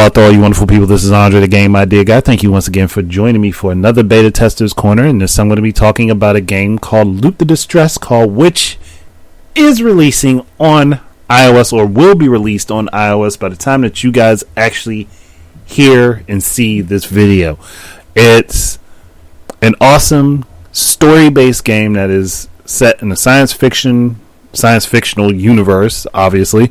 out to all you wonderful people. This is Andre, the Game Idea Guy. Thank you once again for joining me for another Beta Testers Corner. And this I'm going to be talking about a game called Loop the Distress Call, which is releasing on iOS, or will be released on iOS by the time that you guys actually hear and see this video. It's an awesome story-based game that is set in a science fictional universe, obviously.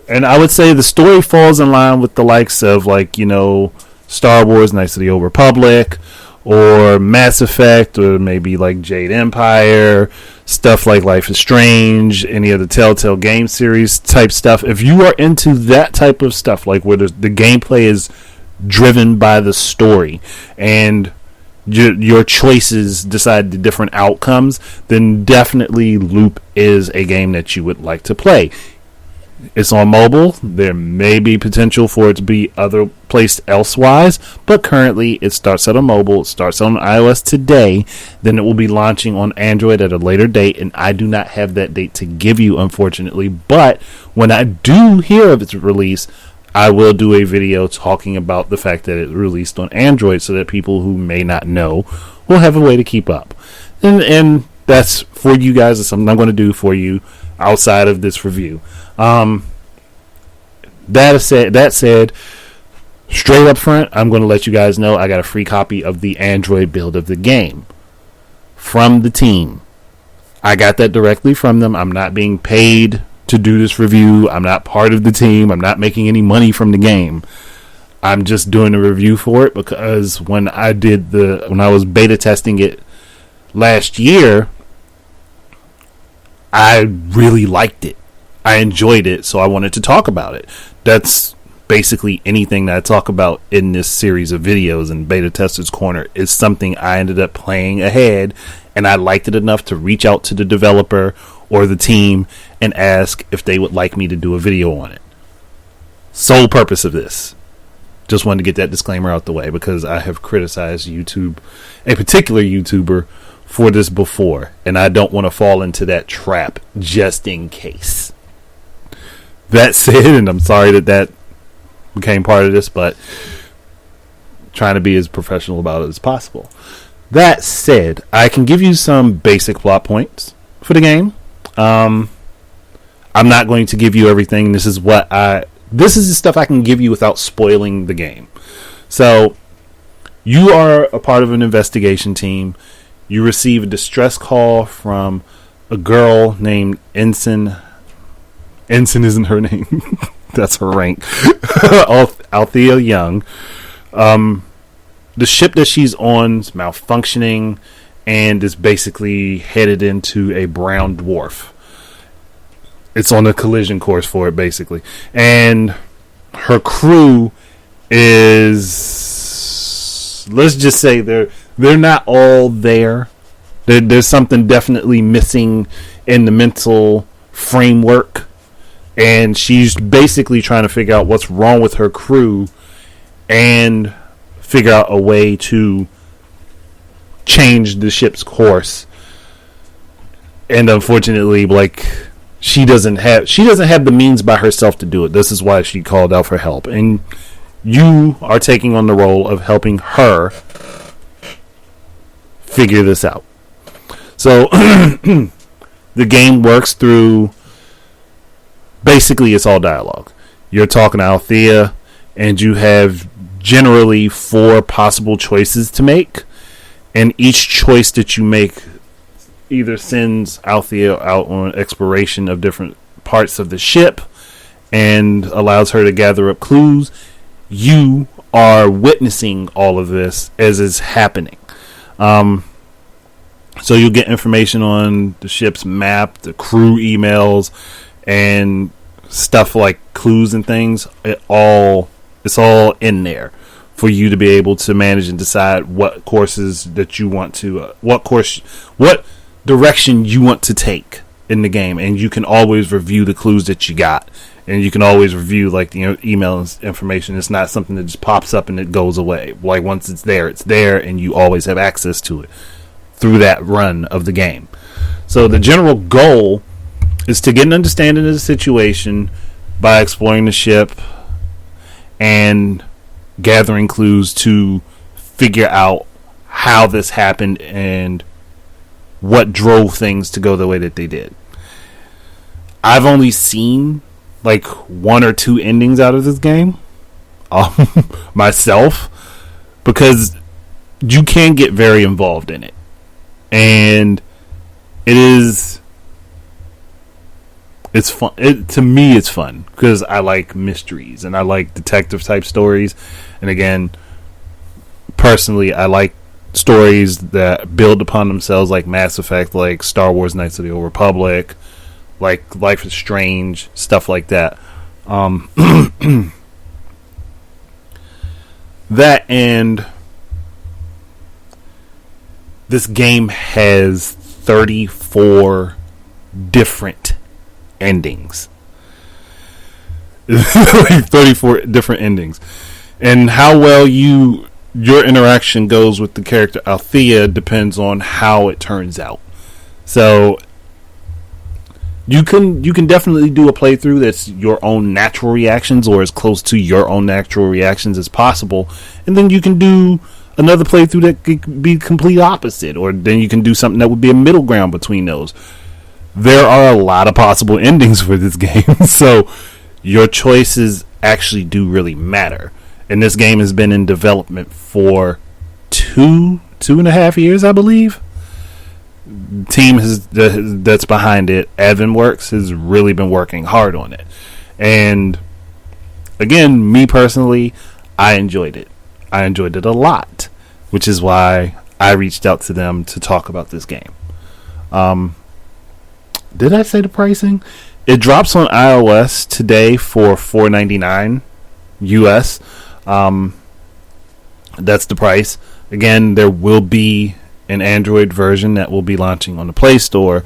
And I would say the story falls in line with the likes of, like, you know, Star Wars, Knights of the Old Republic, or Mass Effect, or maybe like Jade Empire, stuff like Life is Strange, any of the TaleTell game series type stuff. If you are into that type of stuff, like where the gameplay is driven by the story and your choices decide the different outcomes, then definitely Loop is a game that you would like to play. It's on mobile. There may be potential for it to be other placed elsewise, but currently it starts out on mobile. It starts on iOS today. Then it will be launching on Android at a later date, and I do not have that date to give you, unfortunately. But when I do hear of its release, I will do a video talking about the fact that it released on Android, so that people who may not know will have a way to keep up. And that's for you guys. It's something I'm going to do for you outside of this review. That said, straight up front, I'm going to let you guys know I got a free copy of the Android build of the game from the team. I got that directly from them. I'm not being paid to do this review. I'm not part of the team. I'm not making any money from the game. I'm just doing a review for it because when I was beta testing it last year, I really liked it. I enjoyed it, so I wanted to talk about it. That's basically anything that I talk about in this series of videos, and Beta Testers Corner is something I ended up playing ahead, and I liked it enough to reach out to the developer or the team and ask if they would like me to do a video on it. Sole purpose of this. Just wanted to get that disclaimer out the way because I have criticized YouTube, a particular YouTuber, for this before, and I don't want to fall into that trap just in case. That said, and I'm sorry that became part of this, but trying to be as professional about it as possible. That said, I can give you some basic plot points for the game. I'm not going to give you everything. This is the stuff I can give you without spoiling the game. So, you are a part of an investigation team. You receive a distress call from a girl named Ensign. Ensign isn't her name. That's her rank. Althea Young. The ship that she's on is malfunctioning and is basically headed into a brown dwarf. It's on a collision course for it, basically. And her crew is... let's just say they're not all there. There's something definitely missing in the mental framework. And she's basically trying to figure out what's wrong with her crew and figure out a way to change the ship's course. And unfortunately, like, she doesn't have the means by herself to do it. This is why she called out for help. And you are taking on the role of helping her figure this out. So the game works through, basically it's all dialogue. You're talking to Althea, and you have generally 4 possible choices to make, and each choice that you make either sends Althea out on exploration of different parts of the ship and allows her to gather up clues. You are witnessing all of this as it's happening. So you'll get information on the ship's map, the crew emails, and stuff like clues and things. It's all in there for you to be able to manage and decide what courses that you want to, what direction you want to take in the game. And you can always review the clues that you got, and you can always review, like, you know, email information. It's not something that just pops up and it goes away. Like, once it's there, and you always have access to it through that run of the game. So the general goal is to get an understanding of the situation by exploring the ship, and gathering clues to figure out how this happened and what drove things to go the way that they did. I've only seen like 1 or 2 endings out of this game myself, because you can get very involved in it, and it's fun. To me, it's fun because I like mysteries and I like detective type stories. And again, personally, I like stories that build upon themselves, like Mass Effect, like Star Wars Knights of the Old Republic, like Life is Strange, stuff like that. That, and this game has 34 different endings. Like 34 different endings. And how well your interaction goes with the character Althea depends on how it turns out. So you can definitely do a playthrough that's your own natural reactions, or as close to your own natural reactions as possible, and then you can do another playthrough that could be complete opposite, or then you can do something that would be a middle ground between those. There are a lot of possible endings for this game, so your choices actually do really matter. And this game has been in development for 2.5 years, I believe. Team that's behind it, Advenworks, has really been working hard on it. And again, me personally, I enjoyed it. I enjoyed it a lot, which is why I reached out to them to talk about this game. Did I say the pricing? It drops on iOS today for $4.99 US. That's the price. Again, there will be an Android version that will be launching on the Play Store.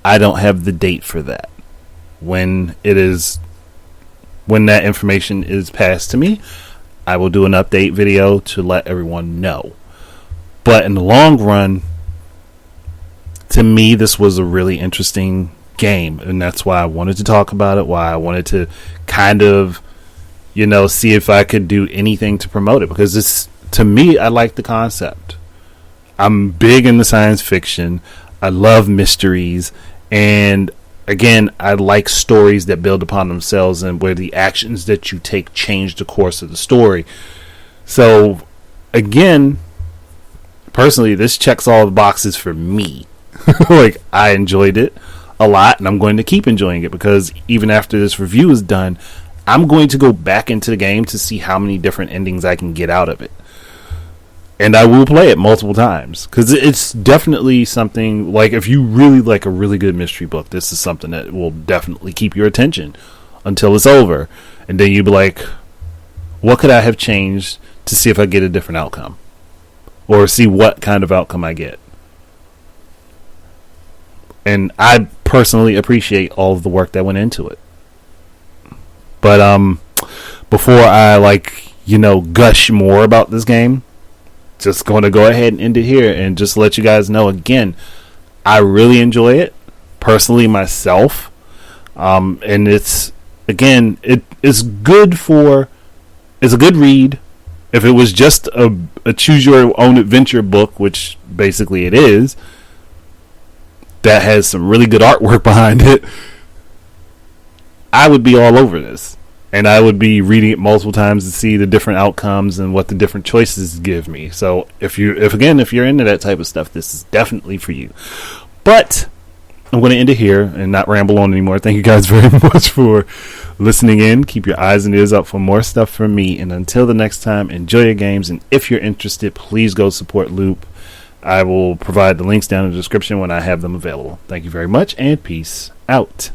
I don't have the date for that. When that information is passed to me, I will do an update video to let everyone know. But in the long run, to me, this was a really interesting game, and that's why I wanted to talk about it, why I wanted to kind of, see if I could do anything to promote it, because this, to me, I like the concept. I'm big into science fiction. I love mysteries, and again, I like stories that build upon themselves and where the actions that you take change the course of the story. So again, personally, this checks all the boxes for me. Like, I enjoyed it a lot, and I'm going to keep enjoying it, because even after this review is done, I'm going to go back into the game to see how many different endings I can get out of it. And I will play it multiple times, because it's definitely something, like, if you really like a really good mystery book, this is something that will definitely keep your attention until it's over. And then you'll be like, what could I have changed to see if I get a different outcome? Or see what kind of outcome I get. And I personally appreciate all of the work that went into it. But before I gush more about this game, just going to go ahead and end it here and just let you guys know again, I really enjoy it personally myself. And it's good it's a good read. If it was just a choose your own adventure book, which basically it is, that has some really good artwork behind it, I would be all over this. And I would be reading it multiple times to see the different outcomes and what the different choices give me. So if you're into that type of stuff, this is definitely for you. But I'm going to end it here and not ramble on anymore. Thank you guys very much for listening in. Keep your eyes and ears up for more stuff from me. And until the next time, enjoy your games. And if you're interested, please go support Loop. I will provide the links down in the description when I have them available. Thank you very much, and peace out.